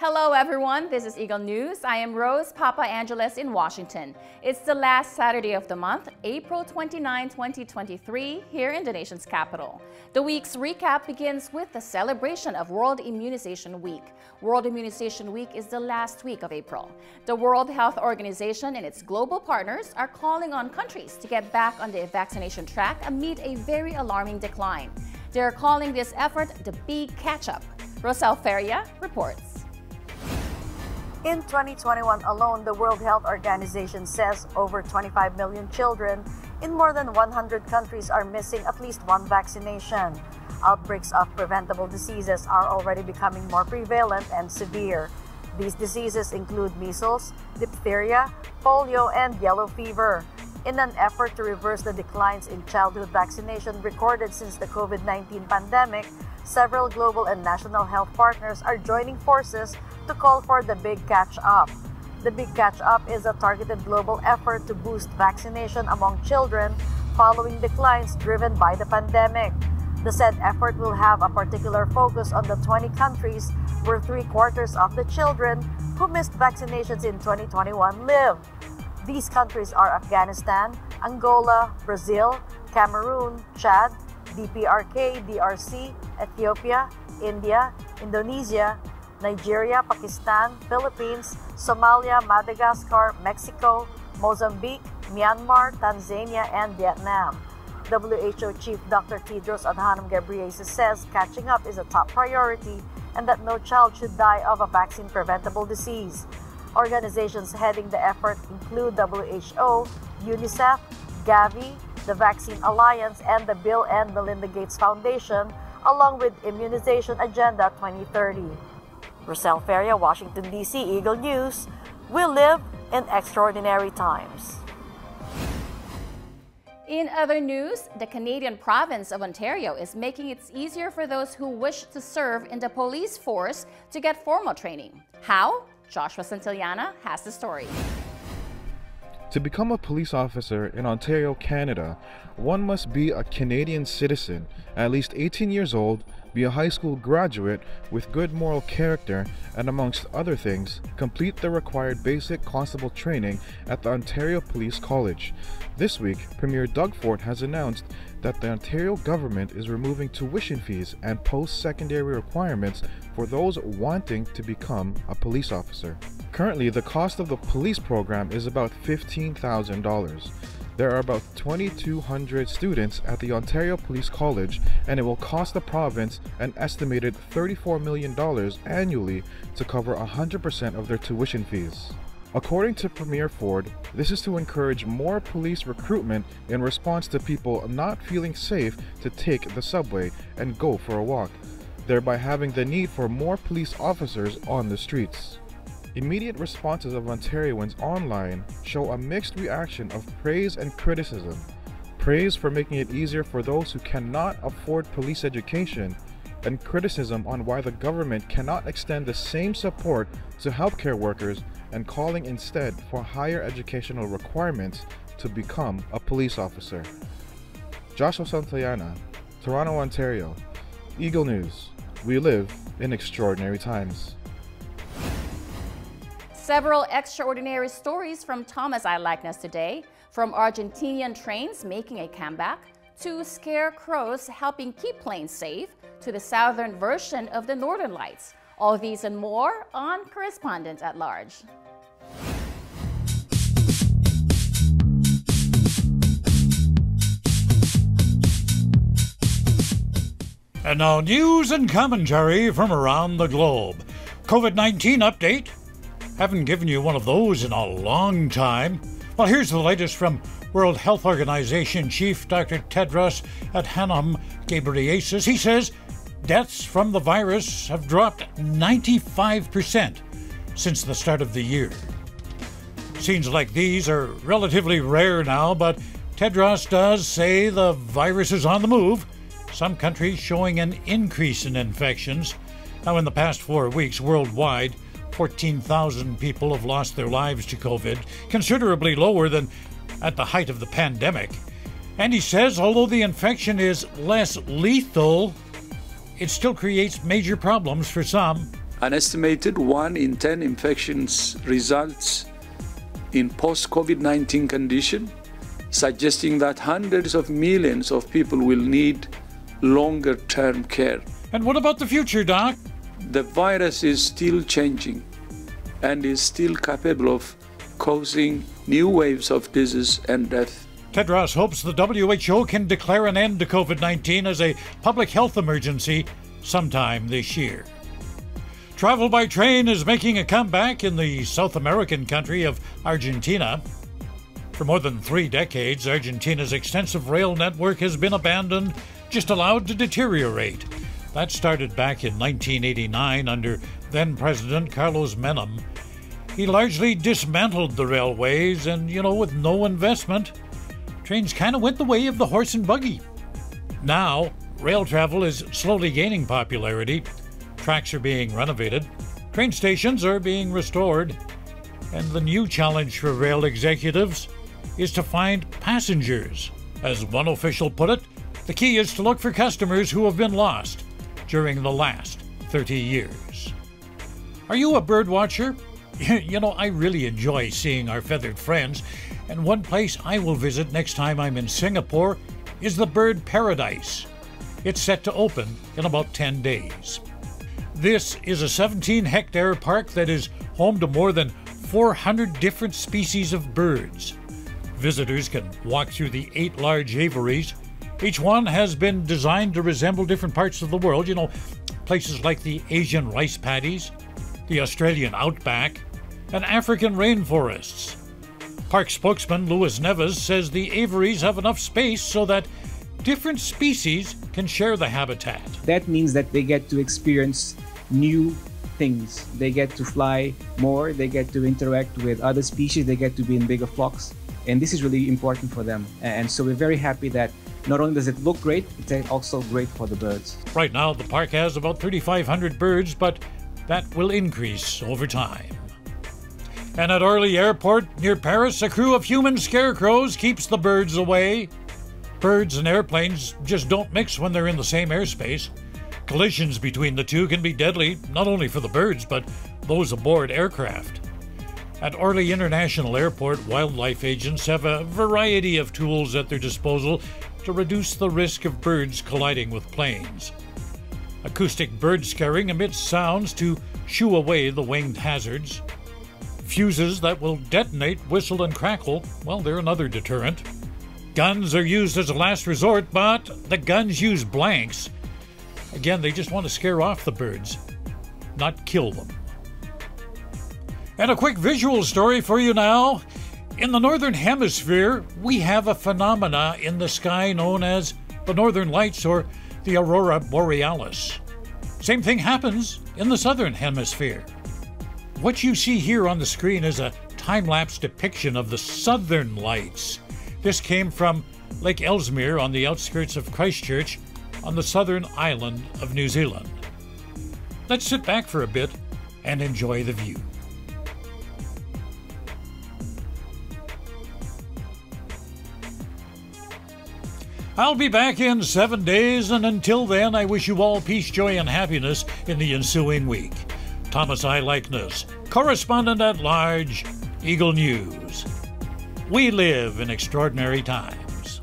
Hello everyone, this is Eagle News. I am Rose Papa Angeles in Washington. It's the last Saturday of the month, April 29, 2023, here in the nation's capital. The week's recap begins with the celebration of World Immunization Week. World Immunization Week is the last week of April. The World Health Organization and its global partners are calling on countries to get back on the vaccination track amid a very alarming decline. They are calling this effort the Big Catch-Up. Rosel Feria reports. In 2021 alone, the World Health Organization says over 25 million children in more than 100 countries are missing at least one vaccination. Outbreaks of preventable diseases are already becoming more prevalent and severe. These diseases include measles, diphtheria, polio, and yellow fever. In an effort to reverse the declines in childhood vaccination recorded since the COVID-19 pandemic, several global and national health partners are joining forces to call for the Big Catch-Up. The Big Catch-Up is a targeted global effort to boost vaccination among children following declines driven by the pandemic. The said effort will have a particular focus on the 20 countries where 3/4 of the children who missed vaccinations in 2021 live. These countries are Afghanistan, Angola, Brazil, Cameroon, Chad, DPRK, DRC, Ethiopia, India, Indonesia, Nigeria, Pakistan, Philippines, Somalia, Madagascar, Mexico, Mozambique, Myanmar, Tanzania, and Vietnam. WHO Chief Dr. Tedros Adhanom Ghebreyesus says catching up is a top priority and that no child should die of a vaccine-preventable disease. Organizations heading the effort include WHO, UNICEF, Gavi, the Vaccine Alliance, and the Bill and Melinda Gates Foundation, along with Immunization Agenda 2030. Rosel Feria, Washington, D.C., Eagle News. We live in extraordinary times. In other news, the Canadian province of Ontario is making it easier for those who wish to serve in the police force to get formal training. How? Joshua Santillana has the story. To become a police officer in Ontario, Canada, one must be a Canadian citizen, at least 18 years old, be a high school graduate with good moral character, and amongst other things, complete the required basic constable training at the Ontario Police College. This week, Premier Doug Ford has announced that the Ontario government is removing tuition fees and post-secondary requirements for those wanting to become a police officer. Currently, the cost of the police program is about $15,000. There are about 2,200 students at the Ontario Police College, and it will cost the province an estimated $34 million annually to cover 100% of their tuition fees. According to Premier Ford, this is to encourage more police recruitment in response to people not feeling safe to take the subway and go for a walk, thereby having the need for more police officers on the streets. Immediate responses of Ontarians online show a mixed reaction of praise and criticism. Praise for making it easier for those who cannot afford police education, and criticism on why the government cannot extend the same support to healthcare workers and calling instead for higher educational requirements to become a police officer. Joshua Santillana, Toronto, Ontario. Eagle News. We live in extraordinary times. Several extraordinary stories from Thomas I Likeness today, from Argentinian trains making a comeback, to scarecrows helping keep planes safe, to the southern version of the Northern Lights. All these and more on Correspondent at Large. And now news and commentary from around the globe. COVID-19 update. Haven't given you one of those in a long time. Well, here's the latest from World Health Organization Chief Dr. Tedros Adhanom Ghebreyesus. He says deaths from the virus have dropped 95% since the start of the year. Scenes like these are relatively rare now, but Tedros does say the virus is on the move. Some countries showing an increase in infections. Now, in the past 4 weeks worldwide, 14,000 people have lost their lives to COVID, considerably lower than at the height of the pandemic. And he says, although the infection is less lethal, it still creates major problems for some. An estimated 1 in 10 infections results in post-COVID-19 condition, suggesting that hundreds of millions of people will need longer-term care. And what about the future, Doc? The virus is still changing and is still capable of causing new waves of disease and death. Tedros hopes the WHO can declare an end to COVID-19 as a public health emergency sometime this year. Travel by train is making a comeback in the South American country of Argentina. For more than 3 decades, Argentina's extensive rail network has been abandoned, just allowed to deteriorate. That started back in 1989 under then-President Carlos Menem. He largely dismantled the railways and, with no investment, trains kind of went the way of the horse and buggy. Now, rail travel is slowly gaining popularity. Tracks are being renovated, train stations are being restored, and the new challenge for rail executives is to find passengers. As one official put it, the key is to look for customers who have been lost during the last 30 years. Are you a bird watcher? I really enjoy seeing our feathered friends, and one place I will visit next time I'm in Singapore is the Bird Paradise. It's set to open in about 10 days. This is a 17-hectare park that is home to more than 400 different species of birds. Visitors can walk through the 8 large aviaries. Each one has been designed to resemble different parts of the world, places like the Asian rice paddies, the Australian outback, and African rainforests. Park spokesman Luis Neves says the aviaries have enough space so that different species can share the habitat. That means that they get to experience new things. They get to fly more, they get to interact with other species, they get to be in bigger flocks, and this is really important for them. And so we're very happy that not only does it look great, it's also great for the birds. Right now, the park has about 3,500 birds, but that will increase over time. And at Orly Airport near Paris, a crew of human scarecrows keeps the birds away. Birds and airplanes just don't mix when they're in the same airspace. Collisions between the two can be deadly, not only for the birds, but those aboard aircraft. At Orly International Airport, wildlife agents have a variety of tools at their disposal to reduce the risk of birds colliding with planes. Acoustic bird scaring emits sounds to shoo away the winged hazards. Fuses that will detonate, whistle, and crackle, they're another deterrent. Guns are used as a last resort, but the guns use blanks. Again, they just want to scare off the birds, not kill them. And a quick visual story for you now. In the Northern Hemisphere, we have a phenomena in the sky known as the Northern Lights or the Aurora Borealis. Same thing happens in the Southern Hemisphere. What you see here on the screen is a time-lapse depiction of the Southern Lights. This came from Lake Ellesmere on the outskirts of Christchurch on the southern island of New Zealand. Let's sit back for a bit and enjoy the view. I'll be back in 7 days, and until then, I wish you all peace, joy, and happiness in the ensuing week. Thomas I. Likeness, Correspondent-at-Large, Eagle News. We live in extraordinary times.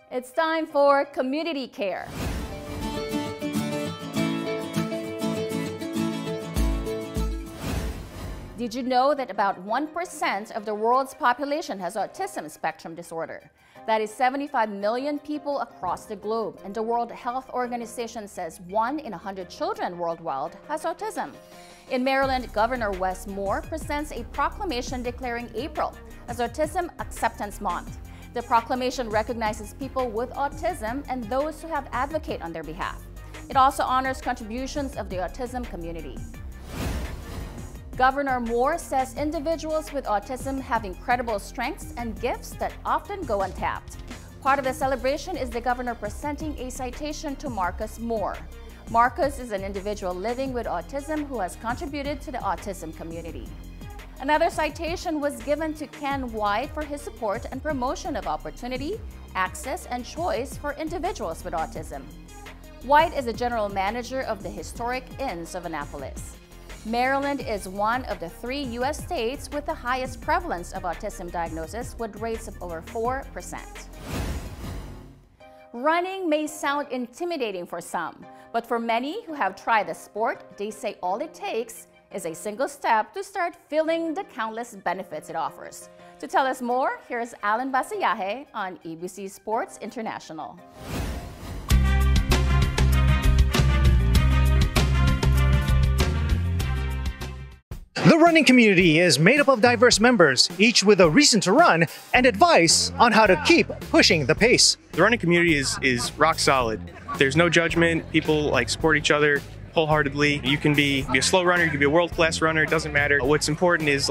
It's time for Community Care. Did you know that about 1% of the world's population has autism spectrum disorder? That is 75 million people across the globe, and the World Health Organization says 1 in 100 children worldwide has autism. In Maryland, Governor Wes Moore presents a proclamation declaring April as Autism Acceptance Month. The proclamation recognizes people with autism and those who have advocate on their behalf. It also honors contributions of the autism community. Governor Moore says individuals with autism have incredible strengths and gifts that often go untapped. Part of the celebration is the governor presenting a citation to Marcus Moore. Marcus is an individual living with autism who has contributed to the autism community. Another citation was given to Ken White for his support and promotion of opportunity, access, and choice for individuals with autism. White is the general manager of the historic Inns of Annapolis. Maryland is one of the 3 U.S. states with the highest prevalence of autism diagnosis, with rates of over 4%. Running may sound intimidating for some, but for many who have tried the sport, they say all it takes is a single step to start feeling the countless benefits it offers. To tell us more, here's Alan Basayahe on ABC Sports International. The running community is made up of diverse members, each with a reason to run and advice on how to keep pushing the pace. The running community is rock solid. There's no judgment. People support each other wholeheartedly. You can be a slow runner, you can be a world-class runner, it doesn't matter. What's important is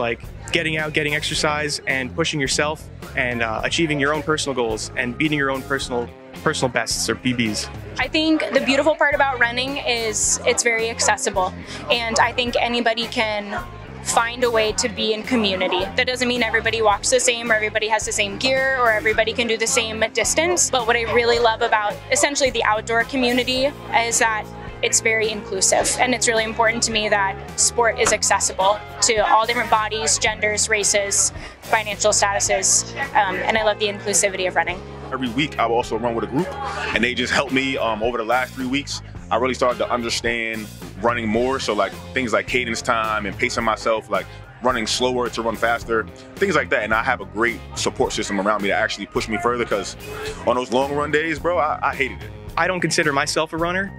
getting out, getting exercise, and pushing yourself and achieving your own personal goals and beating your own personal bests or PBs. I think the beautiful part about running is it's very accessible, and I think anybody can find a way to be in community. That doesn't mean everybody walks the same or everybody has the same gear or everybody can do the same distance, but what I really love about essentially the outdoor community is that it's very inclusive, and it's really important to me that sport is accessible to all different bodies, genders, races, financial statuses, and I love the inclusivity of running. Every week I will also run with a group, and they just helped me over the last 3 weeks. I really started to understand running more, so things like cadence time and pacing myself, running slower to run faster, things like that. And I have a great support system around me to actually push me further, because on those long run days, bro, I hated it. I don't consider myself a runner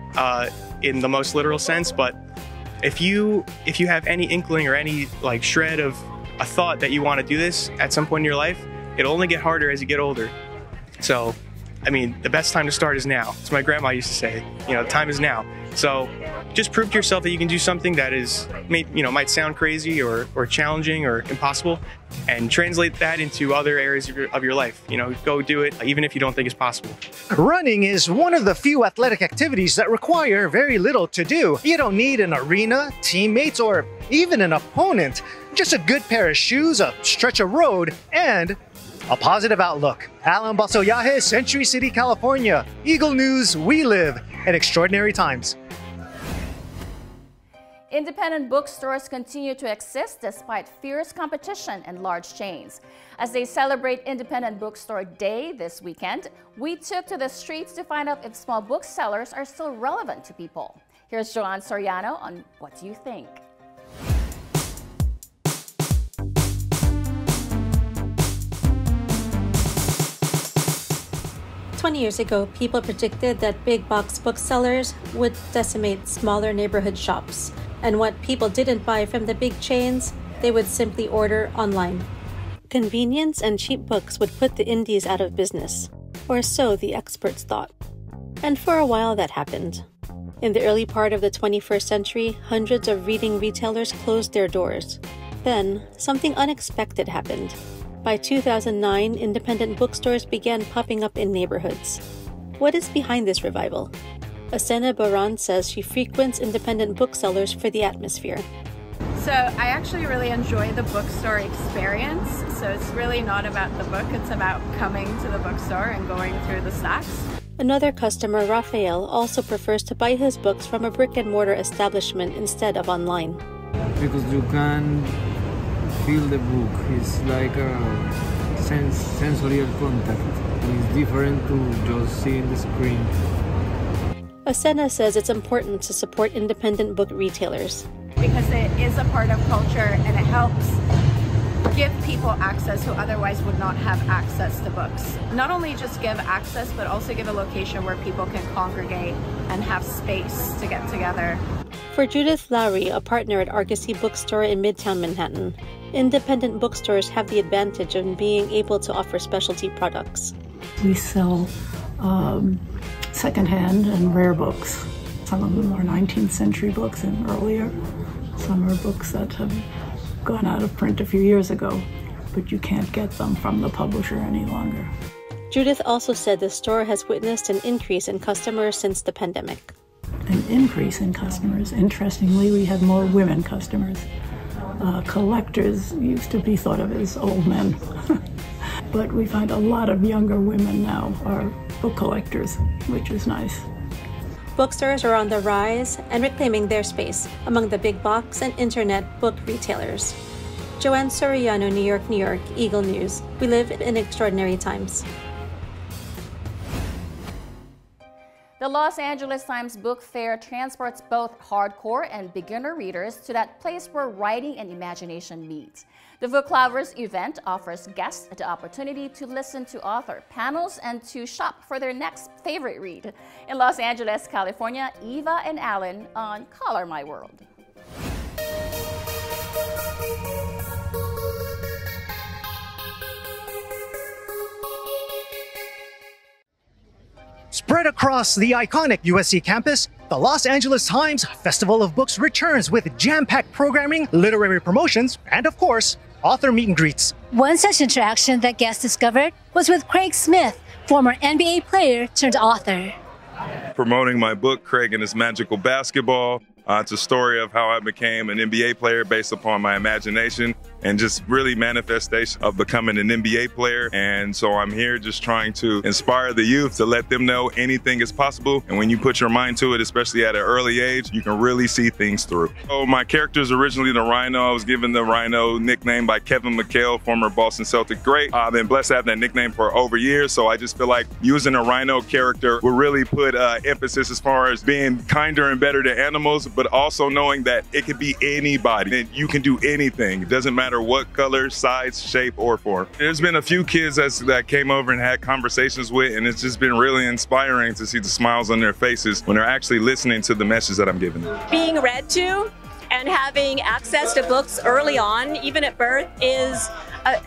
in the most literal sense, but if you have any inkling or any shred of a thought that you want to do this at some point in your life, it'll only get harder as you get older. So, I mean, the best time to start is now. As my grandma used to say, the time is now. So just prove to yourself that you can do something that might sound crazy or challenging or impossible, and translate that into other areas of your life. Go do it, even if you don't think it's possible. Running is one of the few athletic activities that require very little to do. You don't need an arena, teammates, or even an opponent. Just a good pair of shoes, a stretch of road, and a positive outlook. Alan Basayahe, Century City, California. Eagle News, we live in extraordinary times. Independent bookstores continue to exist despite fierce competition and large chains. As they celebrate Independent Bookstore Day this weekend, we took to the streets to find out if small booksellers are still relevant to people. Here's Joanne Soriano on What Do You Think? Years ago, people predicted that big box booksellers would decimate smaller neighborhood shops, and what people didn't buy from the big chains, they would simply order online. Convenience and cheap books would put the indies out of business, or so the experts thought. And for a while that happened. In the early part of the 21st century, hundreds of reading retailers closed their doors. Then, something unexpected happened. By 2009, independent bookstores began popping up in neighborhoods. What is behind this revival? Asena Baran says she frequents independent booksellers for the atmosphere. So I actually really enjoy the bookstore experience. So it's really not about the book, it's about coming to the bookstore and going through the stacks. Another customer, Rafael, also prefers to buy his books from a brick-and-mortar establishment instead of online. Because you can feel the book. It's like a sensorial contact. It's different to just seeing the screen. Asena says it's important to support independent book retailers. Because it is a part of culture and it helps give people access who otherwise would not have access to books. Not only just give access, but also give a location where people can congregate and have space to get together. For Judith Lowry, a partner at Argosy Bookstore in Midtown Manhattan, independent bookstores have the advantage of being able to offer specialty products. We sell secondhand and rare books. Some of them are 19th century books and earlier. Some are books that have gone out of print a few years ago, but you can't get them from the publisher any longer. Judith also said the store has witnessed an increase in customers since the pandemic. An increase in customers. Interestingly, we had more women customers. Collectors used to be thought of as old men, but we find a lot of younger women now are book collectors, which is nice. bookstores are on the rise and reclaiming their space among the big box and internet book retailers. Joanne Soriano, New York, New York, Eagle News. We live in extraordinary times. The Los Angeles Times Book Fair transports both hardcore and beginner readers to that place where writing and imagination meet. The Book Lovers event offers guests the opportunity to listen to author panels and to shop for their next favorite read. In Los Angeles, California, Eva and Alan on Color My World. Spread across the iconic USC campus, the Los Angeles Times Festival of Books returns with jam-packed programming, literary promotions, and of course, author meet and greets. One such interaction that guests discovered was with Craig Smith, former NBA player turned author. Promoting my book, Craig and His Magical Basketball. It's a story of how I became an NBA player based upon my imagination and just really manifestation of becoming an NBA player. And so I'm here just trying to inspire the youth to let them know anything is possible. And when you put your mind to it, especially at an early age, you can really see things through. So my character is originally the Rhino. I was given the Rhino nickname by Kevin McHale, former Boston Celtic great. I've been blessed to have that nickname for over years. So I just feel like using a Rhino character will really put emphasis as far as being kinder and better to animals, but also knowing that it could be anybody and you can do anything. It doesn't matter what color, size, shape, or form. There's been a few kids that came over and had conversations with, and it's just been really inspiring to see the smiles on their faces when they're actually listening to the message that I'm giving them. Being read to and having access to books early on, even at birth, is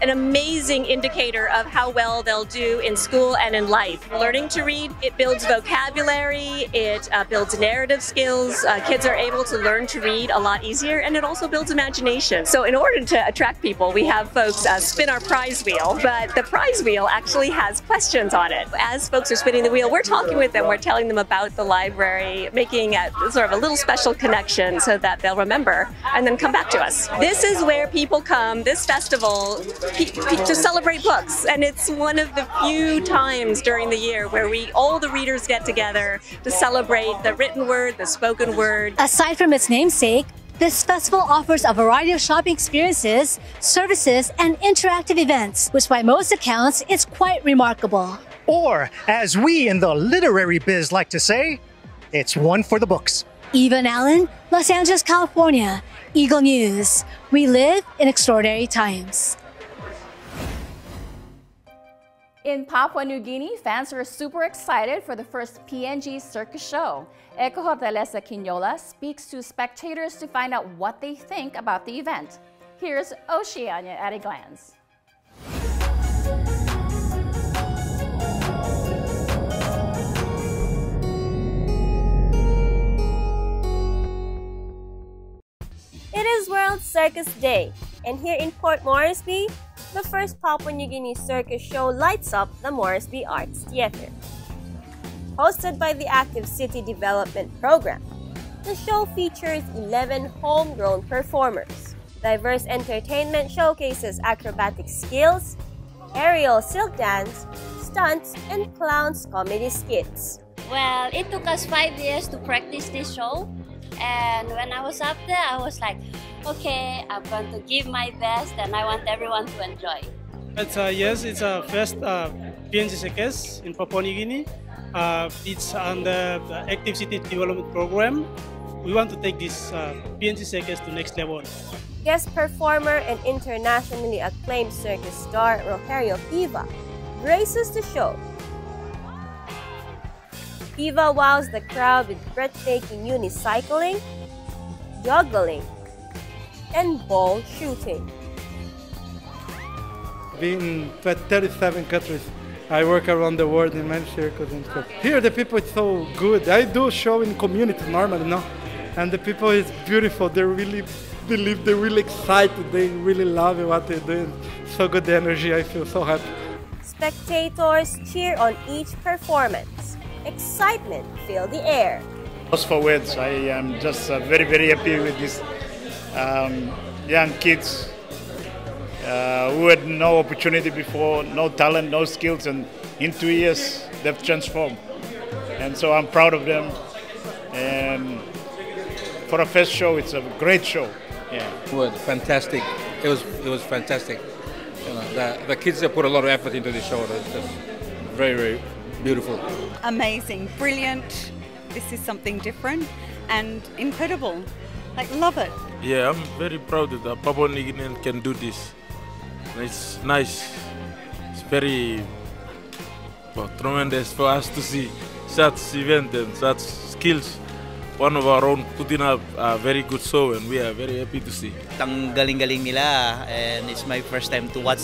an amazing indicator of how well they'll do in school and in life. Learning to read, it builds vocabulary, it builds narrative skills. Kids are able to learn to read a lot easier, and it also builds imagination. So in order to attract people, we have folks spin our prize wheel, but the prize wheel actually has questions on it. As folks are spinning the wheel, we're talking with them, we're telling them about the library, making sort of a little special connection so that they'll remember and then come back to us. This is where people come, this festival, to celebrate books, and it's one of the few times during the year where all the readers get together to celebrate the written word, the spoken word. Aside from its namesake, this festival offers a variety of shopping experiences, services, and interactive events, which by most accounts is quite remarkable. Or, as we in the literary biz like to say, it's one for the books. Eva and Alan, Los Angeles, California, Eagle News. We live in extraordinary times. In Papua New Guinea, fans are super excited for the first PNG circus show. Eko Hortaleza Quinola speaks to spectators to find out what they think about the event. Here's Oceania at a glance. It is World Circus Day, and here in Port Moresby, the first Papua New Guinea circus show lights up the Moresby Arts Theatre. Hosted by the Active City Development Program, the show features 11 homegrown performers. Diverse entertainment showcases acrobatic skills, aerial silk dance, stunts, and clowns comedy skits. Well, it took us 5 years to practice this show. And when I was up there, I was like, okay, I'm going to give my best and I want everyone to enjoy. Yes, it's a first PNG circus in Papua New Guinea. It's under the Active City Development Program. We want to take this PNG circus to next level. Guest performer and internationally acclaimed circus star Rogerio Piva graces the show. Piva wows the crowd with breathtaking unicycling, juggling, and ball shooting. Being in 37 countries, I work around the world in many circles and stuff. Here the people is so good. I do show in community normally, no? And the people is beautiful. They really believe, they're really excited. They really love what they're doing. So good the energy, I feel so happy. Spectators cheer on each performance. Excitement filled the air. Lost for words. I am just very, very happy with these young kids who had no opportunity before, no talent, no skills, and in 2 years they've transformed. And so I'm proud of them. And for a first show, it's a great show. Yeah. Well, fantastic. It was fantastic. You know, the kids have put a lot of effort into the show. It's very, very beautiful. Amazing, brilliant. This is something different and incredible. Like, love it. Yeah, I'm very proud that Papua New Guinean can do this. It's nice. It's very tremendous for us to see such event and such skills. One of our own putting up a very good show, and we are very happy to see. Ang galing-galing nila, and it's my first time to watch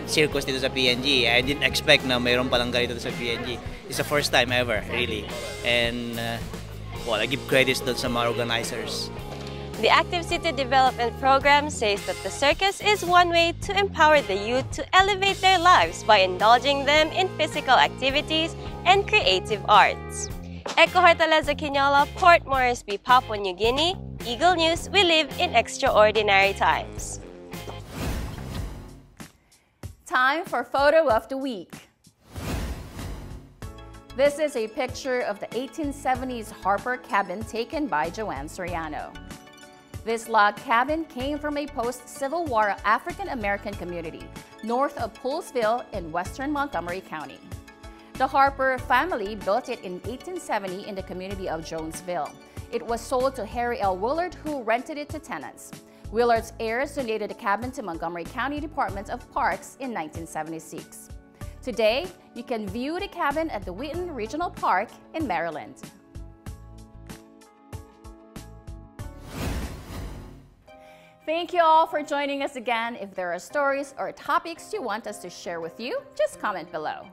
circus dito sa PNG. I didn't expect na mayroon palang ganito sa PNG. It's the first time ever, really. And well, I give credits to some organizers. The Active City Development Program says that the circus is one way to empower the youth to elevate their lives by indulging them in physical activities and creative arts. Echo Hortaleza Quinola, Port Moresby, Papua New Guinea. Eagle News, we live in extraordinary times. Time for Photo of the Week. This is a picture of the 1870s Harper cabin taken by Joanne Soriano. This log cabin came from a post-Civil War African-American community north of Poolesville in western Montgomery County. The Harper family built it in 1870 in the community of Jonesville. It was sold to Harry L. Willard, who rented it to tenants. Willard's heirs donated the cabin to Montgomery County Department of Parks in 1976. Today, you can view the cabin at the Wheaton Regional Park in Maryland. Thank you all for joining us again. If there are stories or topics you want us to share with you, just comment below.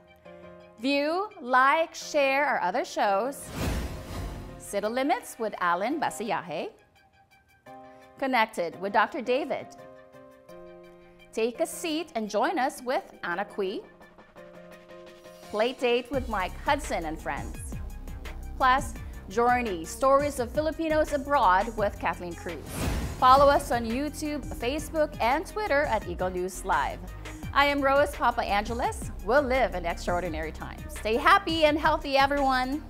View, like, share our other shows. City Limits with Alan Basiyahe. Connected with Dr. David. Take a seat and join us with Anna Cui. Play Date with Mike Hudson and friends. Plus, Journey, Stories of Filipinos Abroad with Kathleen Cruz. Follow us on YouTube, Facebook, and Twitter at Eagle News Live. I am Rose Papa Angeles. We'll live in extraordinary times. Stay happy and healthy, everyone.